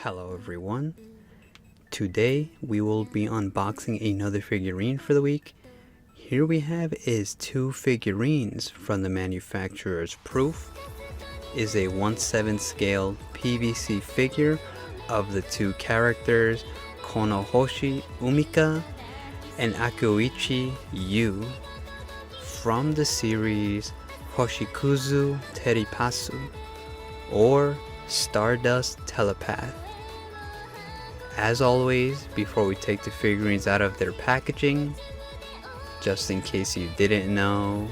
Hello everyone. Today we will be unboxing another figurine for the week. Here we have is two figurines from the manufacturer's Proof. Is a 1/7 scale PVC figure of the two characters Konohoshi Umika and Akeuchi Yu from the series Hoshikuzu Telepath or Stardust Telepath. As always, before we take the figurines out of their packaging, just in case you didn't know,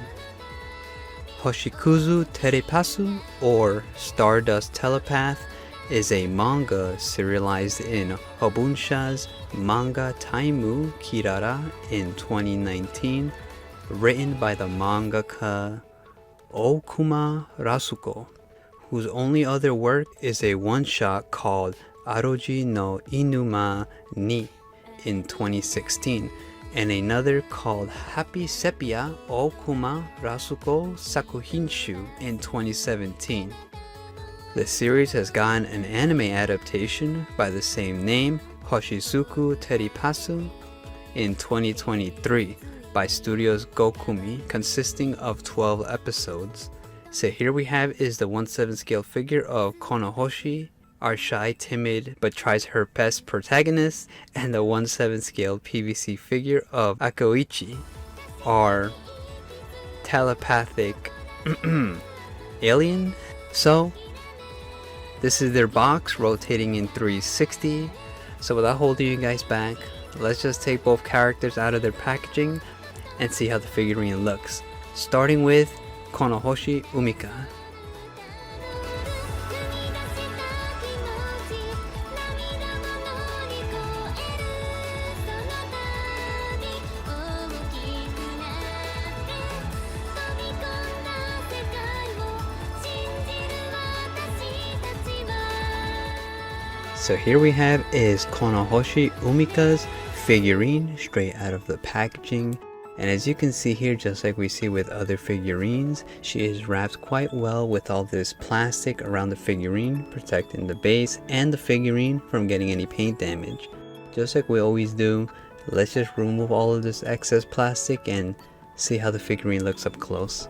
Hoshikuzu Telepath or Stardust Telepath is a manga serialized in Hobunsha's Manga Taimu Kirara in 2019, written by the mangaka Ōkuma Rasuko, whose only other work is a one-shot called Aroji no Inuma ni in 2016, and another called Happy Sepia Ōkuma Rasuko Sakuhinshu in 2017. The series has gotten an anime adaptation by the same name, Hoshikuzu Telepath, in 2023 by Studios Gokumi, consisting of 12 episodes. So here we have is the 1/7 scale figure of Konohoshi, our shy, timid, but tries her best protagonist, and the 1/7 scale PVC figure of Akeuchi, our telepathic alien. So this is their box rotating in 360. So without holding you guys back, let's just take both characters out of their packaging and see how the figurine looks, starting with Konohoshi Umika. So here we have is Konohoshi Umika's figurine straight out of the packaging. And as you can see here, just like we see with other figurines, she is wrapped quite well with all this plastic around the figurine, protecting the base and the figurine from getting any paint damage. Just like we always do, let's just remove all of this excess plastic and see how the figurine looks up close.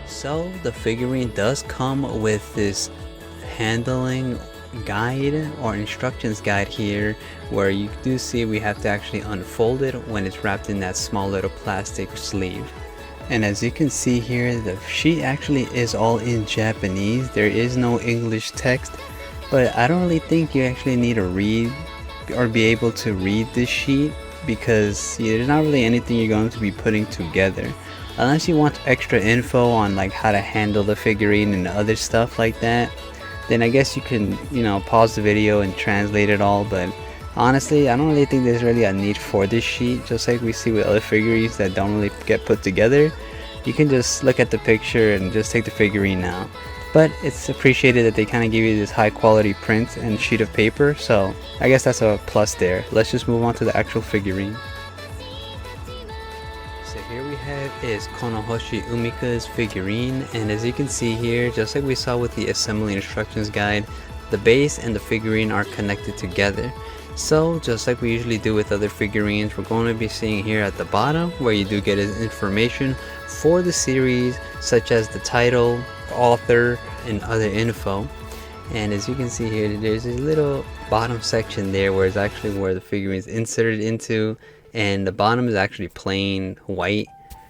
So the figurine does come with this handling guide or instructions guide here, where you do see we have to actually unfold it when it's wrapped in that small little plastic sleeve. And as you can see here, the sheet actually is all in Japanese. There is no English text, but I don't really think you actually need to read or be able to read this sheet, because there's not really anything you're going to be putting together unless you want extra info on like how to handle the figurine and other stuff like that. Then I guess you can, pause the video and translate it all, but honestly, I don't really think there's really a need for this sheet. Just like we see with other figurines that don't really get put together, you can just look at the picture and just take the figurine out. But it's appreciated that they kind of give you this high quality print and sheet of paper, so I guess that's a plus there. Let's just move on to the actual figurine. So here we have is Konohoshi Umika's figurine, and as you can see here, just like we saw with the assembly instructions guide, the base and the figurine are connected together. So just like we usually do with other figurines, we're going to be seeing here at the bottom where you do get information for the series, such as the title, author, and other info. And as you can see here, there's a little bottom section there where it's actually where the figurine is inserted into, and the bottom is actually plain white,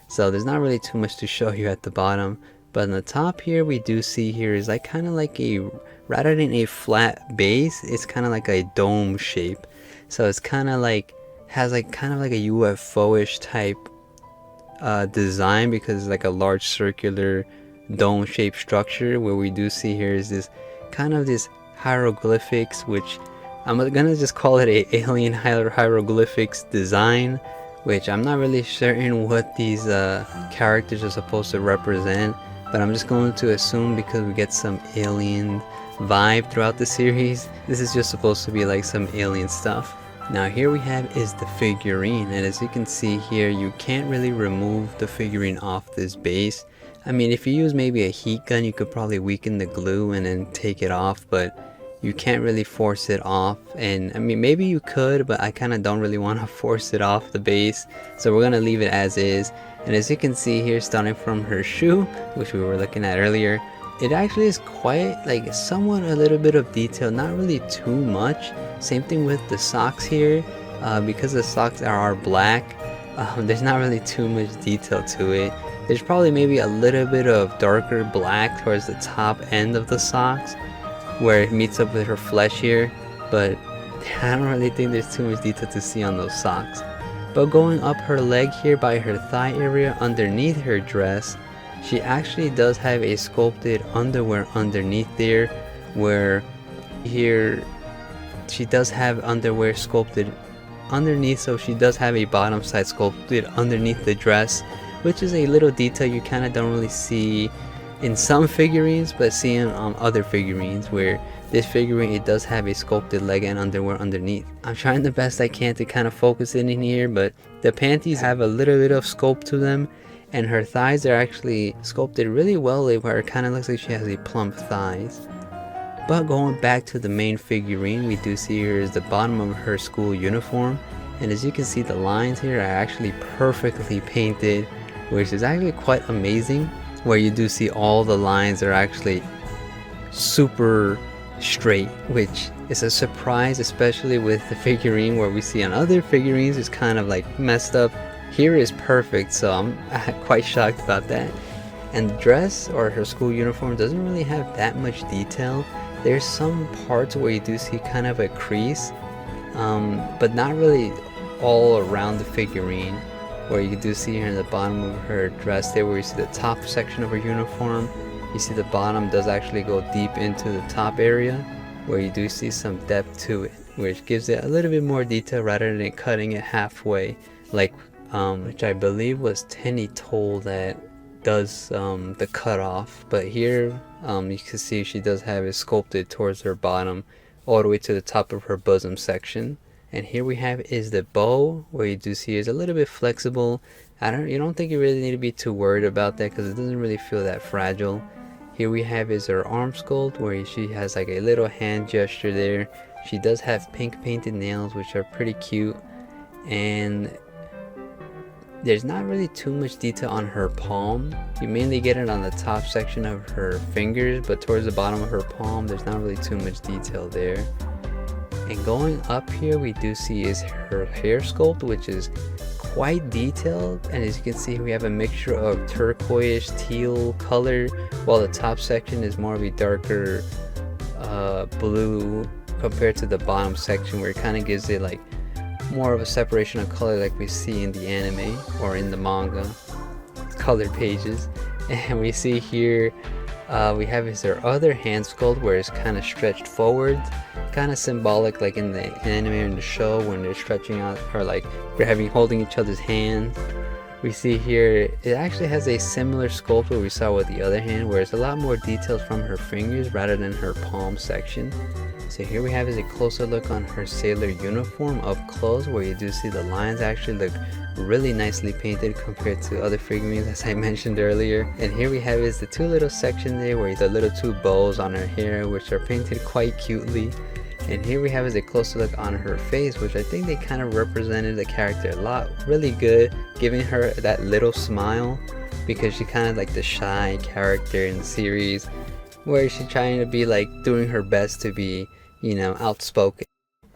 so there's not really too much to show you at the bottom. But on the top here, we do see here is like kind of like rather than a flat base, it's kind of like a dome shape. So it's kind of like has like kind of like a UFO-ish type design, because it's like a large circular dome shaped structure. Where we do see here is this kind of this hieroglyphics, which I'm gonna just call it a alien hieroglyphics design, which I'm not really certain what these characters are supposed to represent, but I'm just going to assume, because we get some alien vibe throughout the series, this is just supposed to be like some alien stuff. Now here we have is the figurine, and as you can see here, you can't really remove the figurine off this base. I mean, if you use maybe a heat gun, you could probably weaken the glue and then take it off, but you can't really force it off. And I mean, maybe you could, but I kind of don't really want to force it off the base, so we're gonna leave it as is. And as you can see here, starting from her shoe, which we were looking at earlier, it actually is quite like somewhat a little bit of detail, not really too much. Same thing with the socks here, because the socks are black, there's not really too much detail to it. There's probably maybe a little bit of darker black towards the top end of the socks where it meets up with her flesh here, but I don't really think there's too much detail to see on those socks. But going up her leg here by her thigh area underneath her dress, she actually does have a sculpted underwear underneath there, where here she does have underwear sculpted underneath, so she does have a bottom side sculpted underneath the dress, which is a little detail you kind of don't really see in some figurines, but see on other figurines, where this figurine, it does have a sculpted leg and underwear underneath. I'm trying the best I can to kind of focus in here, but the panties have a little bit of sculpt to them, and her thighs are actually sculpted really well, where it kind of looks like she has a plump thighs. But going back to the main figurine, we do see here is the bottom of her school uniform, and as you can see, the lines here are actually perfectly painted, which is actually quite amazing, where you do see all the lines are actually super straight, which is a surprise, especially with the figurine, where we see on other figurines it's kind of like messed up. Here is perfect, so I'm quite shocked about that. And the dress, or her school uniform, doesn't really have that much detail. There's some parts where you do see kind of a crease, but not really all around the figurine, where you do see here in the bottom of her dress there, where you see the top section of her uniform. You see the bottom does actually go deep into the top area, where you do see some depth to it, which gives it a little bit more detail rather than cutting it halfway, like which I believe was Tenny Toll that does the cutoff. But here you can see she does have it sculpted towards her bottom all the way to the top of her bosom section. And here we have is the bow, where you do see is a little bit flexible. You don't think you really need to be too worried about that, because it doesn't really feel that fragile. Here we have is her arm sculpt, where she has like a little hand gesture there. She does have pink painted nails, which are pretty cute, and there's not really too much detail on her palm. You mainly get it on the top section of her fingers, but towards the bottom of her palm there's not really too much detail there. And going up here, we do see is her hair sculpt, which is quite detailed, and as you can see, we have a mixture of turquoise teal color, while the top section is more of a darker blue compared to the bottom section, where it kind of gives it like more of a separation of color like we see in the anime or in the manga colored pages. And we see here we have is her other hand sculpt, where it's kind of stretched forward, kind of symbolic like in the anime or in the show when they're stretching out, or like they're holding each other's hand. We see here it actually has a similar sculpt what we saw with the other hand, where it's a lot more details from her fingers rather than her palm section. So here we have is a closer look on her sailor uniform up close, where you do see the lines actually look really nicely painted compared to other figurines, as I mentioned earlier. And here we have is the two little sections there, where the little two bows on her hair, which are painted quite cutely. And here we have is a closer look on her face, which I think they kind of represented the character a lot, really good, giving her that little smile, because she kind of like the shy character in the series, where she's trying to be like doing her best to be, you know, outspoken.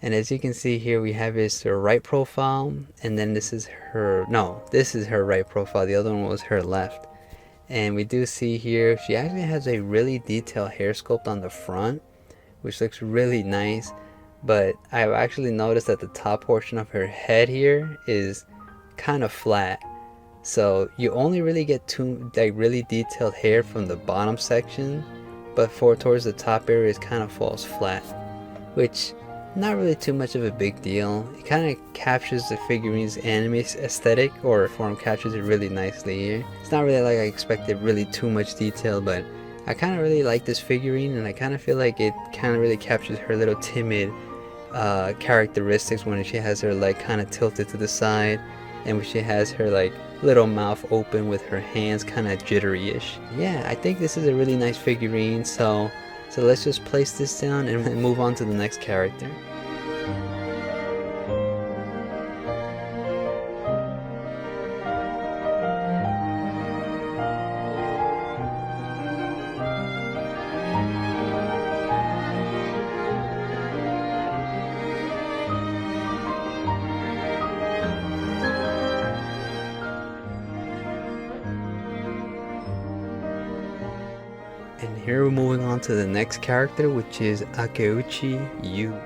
And as you can see here, we have is her right profile, and then this is her right profile, the other one was her left. And we do see here she actually has a really detailed hair sculpt on the front, which looks really nice, but I've actually noticed that the top portion of her head here is kind of flat, so you only really get two like really detailed hair from the bottom section, but towards the top area it kind of falls flat, which not really too much of a big deal. It kind of captures the figurine's anime aesthetic, or form captures it really nicely here. It's not really like I expected really too much detail, but I kind of really like this figurine, and I kind of feel like it kind of really captures her little timid characteristics when she has her leg kind of tilted to the side, and when she has her like little mouth open with her hands kind of jittery-ish. Yeah, I think this is a really nice figurine, so let's just place this down and move on to the next character. And here we're moving on to the next character, which is Akeuchi Yu.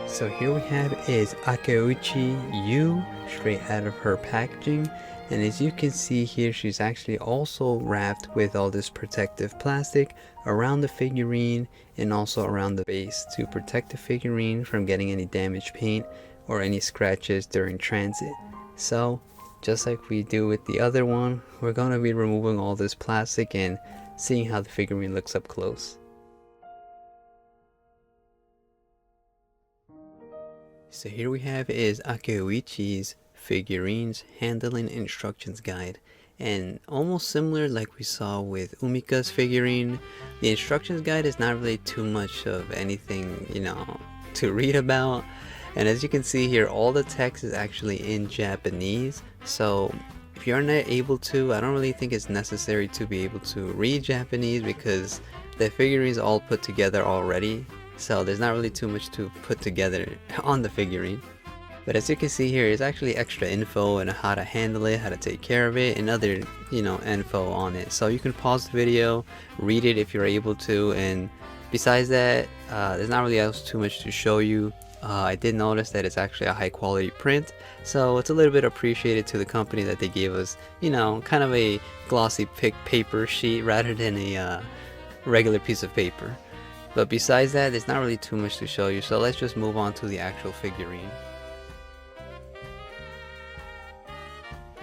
So here we have is Akeuchi Yu, straight out of her packaging, and as you can see here, she's actually also wrapped with all this protective plastic around the figurine and also around the base to protect the figurine from getting any damaged paint or any scratches during transit. So just like we do with the other one, we're going to be removing all this plastic and seeing how the figurine looks up close. So here we have is Akeuichi's figurines handling instructions guide, and almost similar like we saw with Umika's figurine, the instructions guide is not really too much of anything, to read about. And as you can see here, all the text is actually in Japanese, so if you're not able to, I don't really think it's necessary to be able to read Japanese because the figurines all put together already. So there's not really too much to put together on the figurine. But as you can see here, it's actually extra info on how to handle it, how to take care of it, and other, info on it. So you can pause the video, read it if you're able to, and besides that, there's not really else too much to show you. I did notice that it's actually a high quality print, so it's a little bit appreciated to the company that they gave us, kind of a glossy paper sheet rather than a regular piece of paper. But besides that, there's not really too much to show you, so let's just move on to the actual figurine.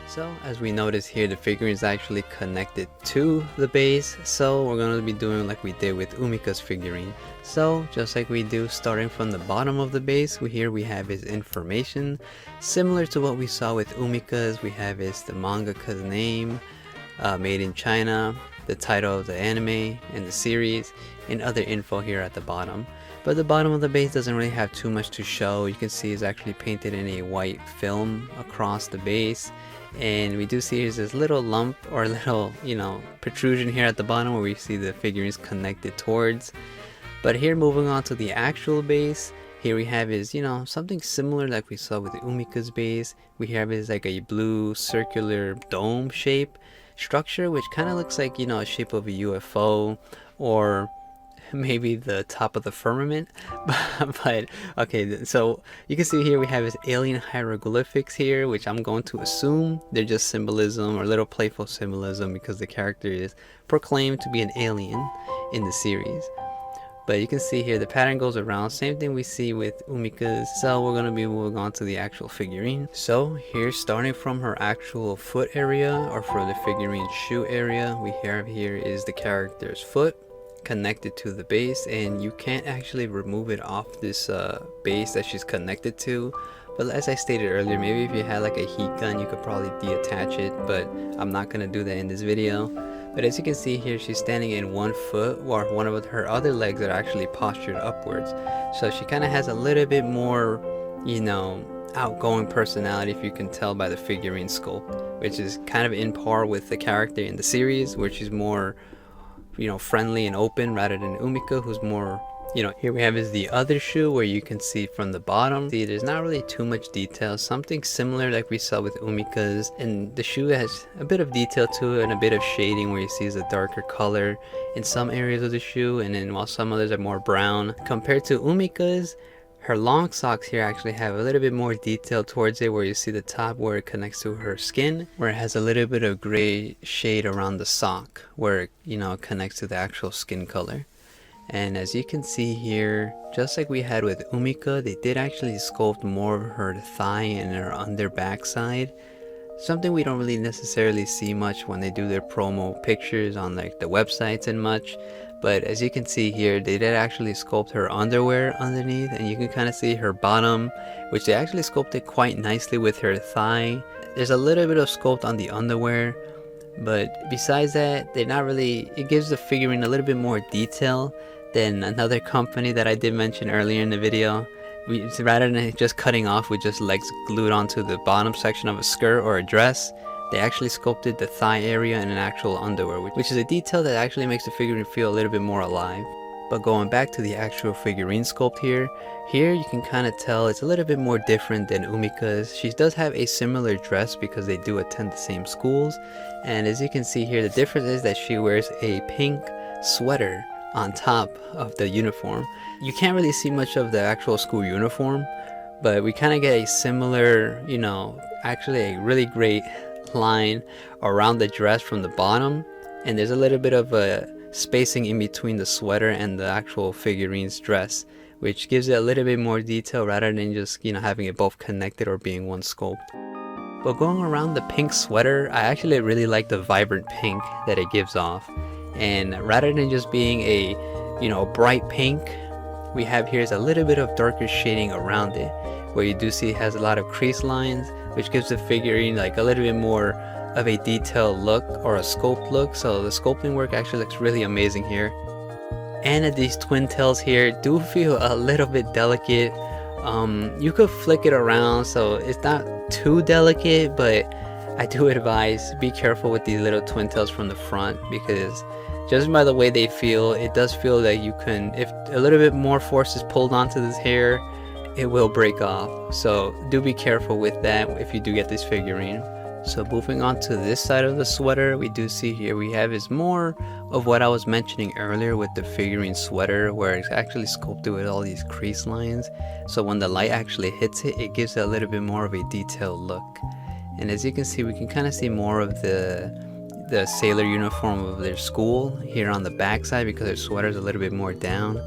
So as we notice here, the figurine is actually connected to the base, so we're going to be doing like we did with Umika's figurine. So just like we do, starting from the bottom of the base, here we have his information. Similar to what we saw with Umika's, we have the mangaka's name, made in China, the title of the anime and the series, and other info here at the bottom. But the bottom of the base doesn't really have too much to show. You can see it's actually painted in a white film across the base, and we do see here's this little lump or little protrusion here at the bottom where we see the figurines connected towards. But here, moving on to the actual base, here we have is something similar like we saw with the Umika's base. We have is like a blue circular dome shape structure, which kind of looks like a shape of a UFO or maybe the top of the firmament. But okay, so you can see here we have his alien hieroglyphics here, which I'm going to assume they're just symbolism or little playful symbolism because the character is proclaimed to be an alien in the series. But you can see here the pattern goes around, same thing we see with Umika's. So we're going to be moving on to the actual figurine. So here, starting from her actual foot area, or for the figurine shoe area, we have here is the character's foot connected to the base, and you can't actually remove it off this base that she's connected to. But as I stated earlier, maybe if you had like a heat gun, you could probably detach it, but I'm not going to do that in this video. But as you can see here, she's standing in one foot, while one of her other legs are actually postured upwards. So she kind of has a little bit more, outgoing personality, if you can tell by the figurine sculpt, which is kind of in par with the character in the series, where she's more, friendly and open, rather than Umika, who's more, here we have is the other shoe, where you can see from the bottom, see there's not really too much detail, something similar like we saw with Umika's, and the shoe has a bit of detail to it and a bit of shading where you see a darker color in some areas of the shoe, and then while some others are more brown. Compared to Umika's, Her long socks here actually have a little bit more detail towards it, where you see the top where it connects to her skin, where it has a little bit of gray shade around the sock where it, connects to the actual skin color. And as you can see here, just like we had with Umika, they did actually sculpt more of her thigh and her under backside. Something we don't really necessarily see much when they do their promo pictures on like the websites and much. But as you can see here, they did actually sculpt her underwear underneath, and you can kind of see her bottom, which they actually sculpted quite nicely with her thigh. There's a little bit of sculpt on the underwear, but besides that, they're not really, it gives the figurine a little bit more detail than another company that I did mention earlier in the video. Rather than just cutting off with just legs glued onto the bottom section of a skirt or a dress, they actually sculpted the thigh area in an actual underwear, which is a detail that actually makes the figurine feel a little bit more alive. But going back to the actual figurine sculpt here you can kind of tell it's a little bit more different than Umika's. She does have a similar dress because they do attend the same schools, and as you can see here, the difference is that she wears a pink sweater on top of the uniform. You can't really see much of the actual school uniform, but we kind of get a similar, actually a really great line around the dress from the bottom, and there's a little bit of a spacing in between the sweater and the actual figurine's dress, which gives it a little bit more detail rather than just having it both connected or being one sculpt. But going around the pink sweater, I actually really like the vibrant pink that it gives off, and rather than just being a bright pink, we have here is a little bit of darker shading around it, where you do see it has a lot of crease lines, which gives the figurine like a little bit more of a detailed look or a sculpt look. So the sculpting work actually looks really amazing here. And these twin tails here do feel a little bit delicate. You could flick it around so it's not too delicate, but I do advise be careful with these little twin tails from the front, because just by the way they feel, it does feel that you can, if a little bit more force is pulled onto this hair, it will break off. So do be careful with that if you do get this figurine. So moving on to this side of the sweater, we do see here we have is more of what I was mentioning earlier with the figurine sweater, where it's actually sculpted with all these crease lines. So when the light actually hits it, it gives it a little bit more of a detailed look. And as you can see, we can kind of see more of the sailor uniform of their school here on the back side, because her sweater is a little bit more down.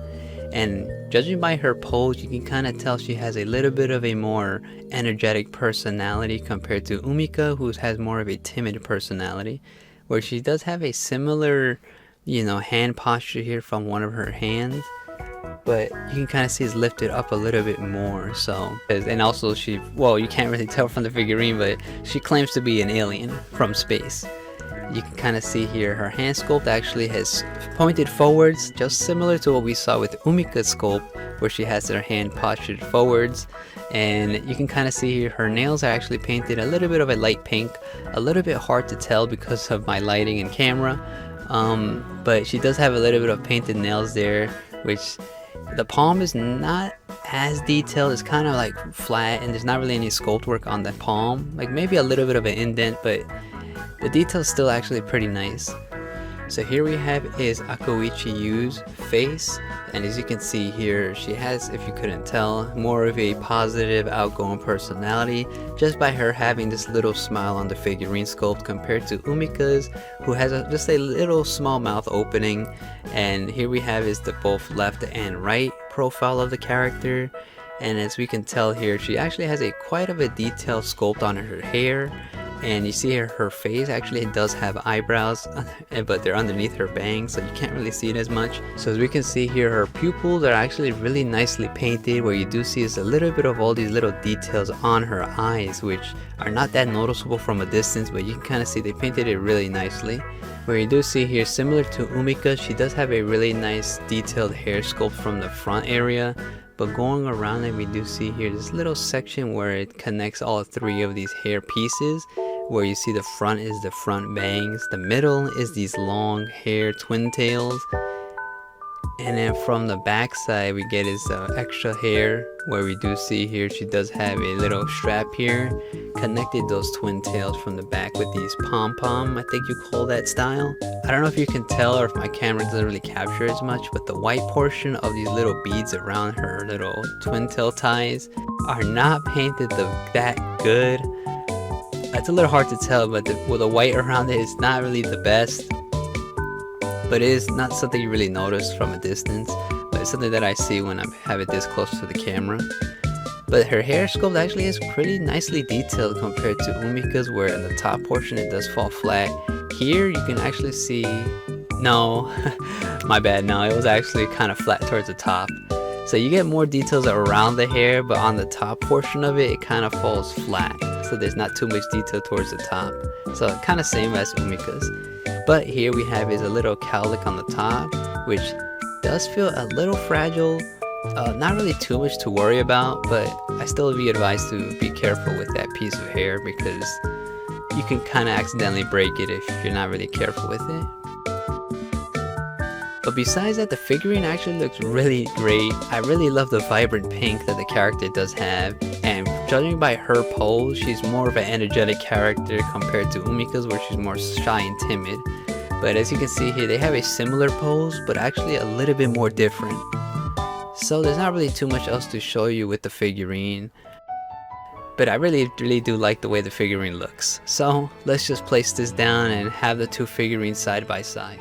And judging by her pose, you can kind of tell she has a little bit of a more energetic personality compared to Umika, who has more of a timid personality, where she does have a similar, hand posture here from one of her hands, but you can kind of see it's lifted up a little bit more. So, and also you can't really tell from the figurine, but she claims to be an alien from space. You can kind of see here her hand sculpt actually has pointed forwards, just similar to what we saw with Umika's sculpt, where she has her hand postured forwards. And you can kind of see here her nails are actually painted a little bit of a light pink, a little bit hard to tell because of my lighting and camera, but she does have a little bit of painted nails there, which the palm is not as detailed. It's kind of like flat, and there's not really any sculpt work on the palm, like maybe a little bit of an indent, but the detail's still actually pretty nice. So here we have is Akeuchi Yu's face, and as you can see here, she has, if you couldn't tell, more of a positive, outgoing personality just by her having this little smile on the figurine sculpt, compared to Umika's, who has just a little small mouth opening. And here we have is the both left and right profile of the character, and as we can tell here, she actually has quite of a detailed sculpt on her hair. And you see here her face actually does have eyebrows, but they're underneath her bangs, so you can't really see it as much. So as we can see here, her pupils are actually really nicely painted, where you do see is a little bit of all these little details on her eyes, which are not that noticeable from a distance, but you can kind of see they painted it really nicely. Where you do see here, similar to Umika, she does have a really nice detailed hair sculpt from the front area. But going around it, we do see here this little section where it connects all three of these hair pieces, where you see the front is the front bangs, the middle is these long hair twin tails, And then from the back side we get is extra hair, where we do see here she does have a little strap here, connected those twin tails from the back with these pom-pom, I think you call that style. I don't know if you can tell or if my camera doesn't really capture as much, but the white portion of these little beads around her little twin tail ties are not painted that good. It's a little hard to tell, but the white around it is not really the best. But it is not something you really notice from a distance, but it's something that I see when I have it this close to the camera. But her hair sculpt actually is pretty nicely detailed compared to Umika's, where in the top portion it does fall flat. Here you can actually see, no, my bad, no, it was actually kind of flat towards the top. So you get more details around the hair, but on the top portion of it, it kind of falls flat. So there's not too much detail towards the top. So kind of same as Umika's. But here we have is a little cowlick on the top, which does feel a little fragile. Not really too much to worry about, but I still would be advised to be careful with that piece of hair because you can kind of accidentally break it if you're not really careful with it. But besides that, the figurine actually looks really great. I really love the vibrant pink that the character does have, and judging by her pose, she's more of an energetic character compared to Umika's, where she's more shy and timid. But as you can see here, they have a similar pose, but actually a little bit more different. So there's not really too much else to show you with the figurine. But I really do like the way the figurine looks. So let's just place this down and have the two figurines side by side.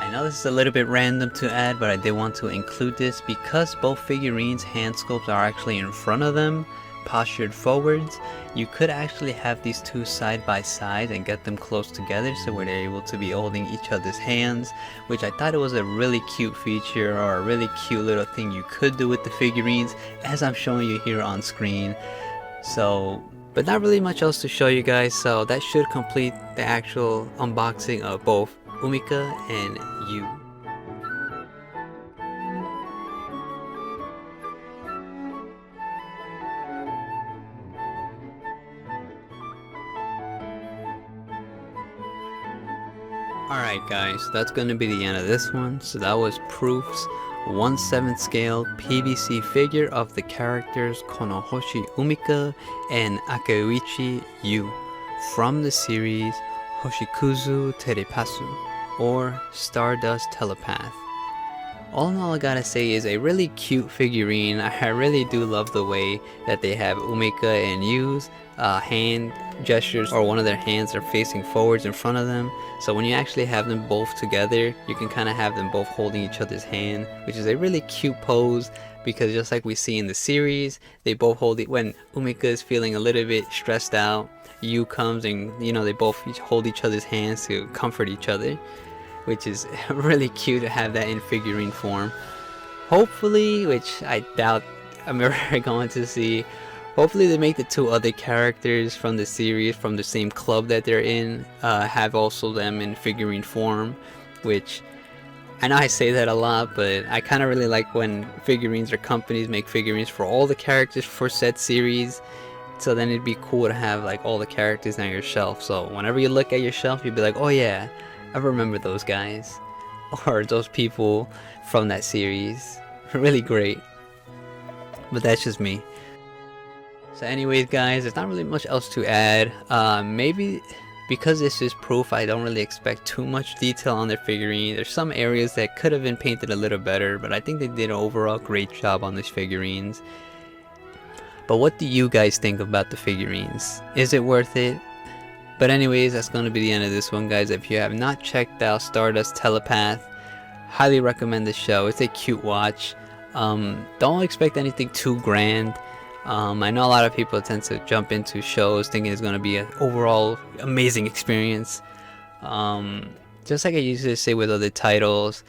I know this is a little bit random to add, but I did want to include this because both figurines' hand sculpts are actually in front of them, postured forwards. You could actually have these two side by side and get them close together so where they're able to be holding each other's hands, which I thought it was a really cute feature or a really cute little thing you could do with the figurines, as I'm showing you here on screen. So, but not really much else to show you guys, so that should complete the actual unboxing of both Umika and Yu. Alright guys, that's going to be the end of this one. So that was Proof's 1/7 scale PVC figure of the characters Konohoshi Umika and Akeuchi Yu from the series Hoshikuzu Terepasu, or Stardust Telepath. All in all, I gotta say is a really cute figurine. I really do love the way that they have Umika and Yu's hand gestures, or one of their hands are facing forwards in front of them. So when you actually have them both together, you can kind of have them both holding each other's hand, which is a really cute pose, because just like we see in the series, they both hold it when Umika is feeling a little bit stressed out. Yu comes and, you know, they both hold each other's hands to comfort each other, which is really cute to have that in figurine form. Hopefully, which I doubt I'm ever going to see, hopefully they make the two other characters from the series, from the same club that they're in, have also them in figurine form, which I know I say that a lot, but I kind of really like when figurines or companies make figurines for all the characters for said series. So then it'd be cool to have like all the characters on your shelf, so whenever you look at your shelf you'd be like, oh yeah, I remember those guys or those people from that series. Really great. But that's just me. So anyways guys, there's not really much else to add. Maybe because this is Proof, I don't really expect too much detail on their figurine. There's some areas that could have been painted a little better, but I think they did an overall great job on these figurines. But what do you guys think about the figurines? Is it worth it? But anyways, that's going to be the end of this one, guys. If you have not checked out Stardust Telepath, highly recommend the show. It's a cute watch. Don't expect anything too grand. I know a lot of people tend to jump into shows thinking it's going to be an overall amazing experience. Just like I usually say with other titles,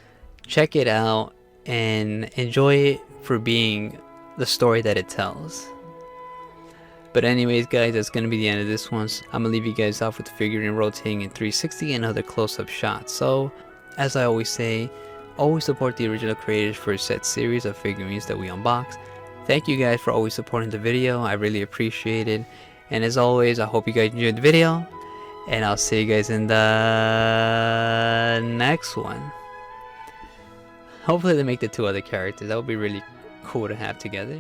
check it out and enjoy it for being the story that it tells. But anyways, guys, that's gonna be the end of this one. I'm gonna leave you guys off with the figurine rotating in 360 and other close-up shots. So, as I always say, always support the original creators for a set series of figurines that we unbox. Thank you guys for always supporting the video. I really appreciate it. And as always, I hope you guys enjoyed the video. And I'll see you guys in the next one. Hopefully they make the 2 other characters. That would be really cool to have together.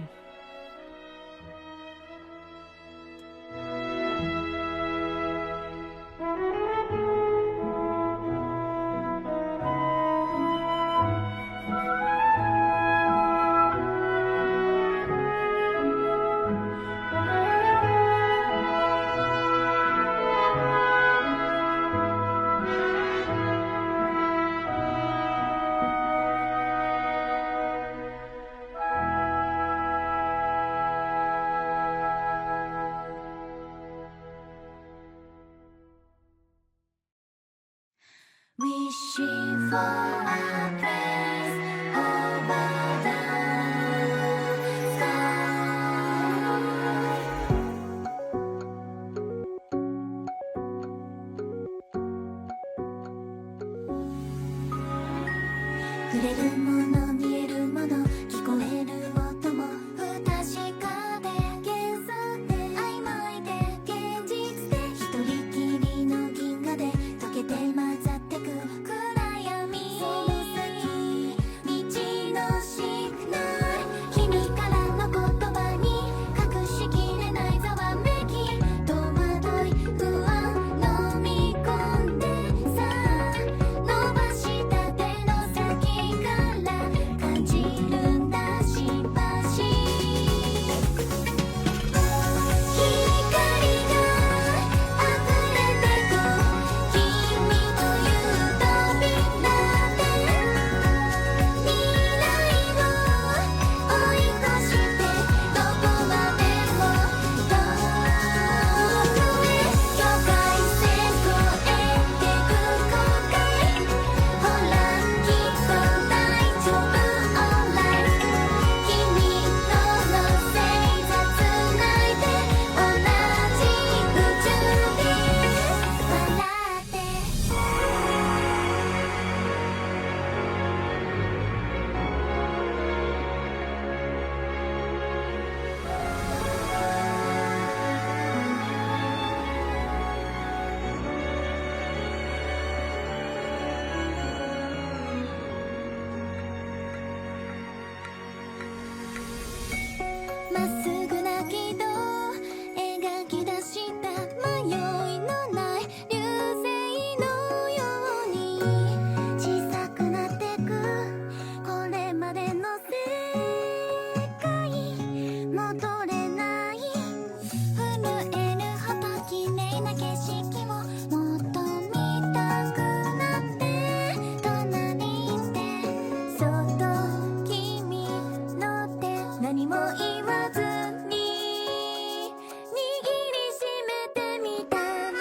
Wishing for a place over the sky. 触れるもの見えるもの聞こえる音も不確かで幻想で曖昧で現実で一人きりの銀河で溶けて混ざってく暗闇その先道のシグナル君からの言葉に隠しきれないざわめき戸惑い不安飲み込んでさ伸ばした手の先から感じるんだしばし光が溢れてく君という扉で未来を追い越してどこまでも遠くへ境界線越えてく後悔ほらきっと大丈夫 alright 君との星座つないで同じ宇宙で笑って まっすぐな軌道描き出した迷いのない流星のように小さくなってくこれまでの世界戻れない震えるほど綺麗な景色をもっと見たくなって隣でそっと君の手何も言わずに握りしめてみたの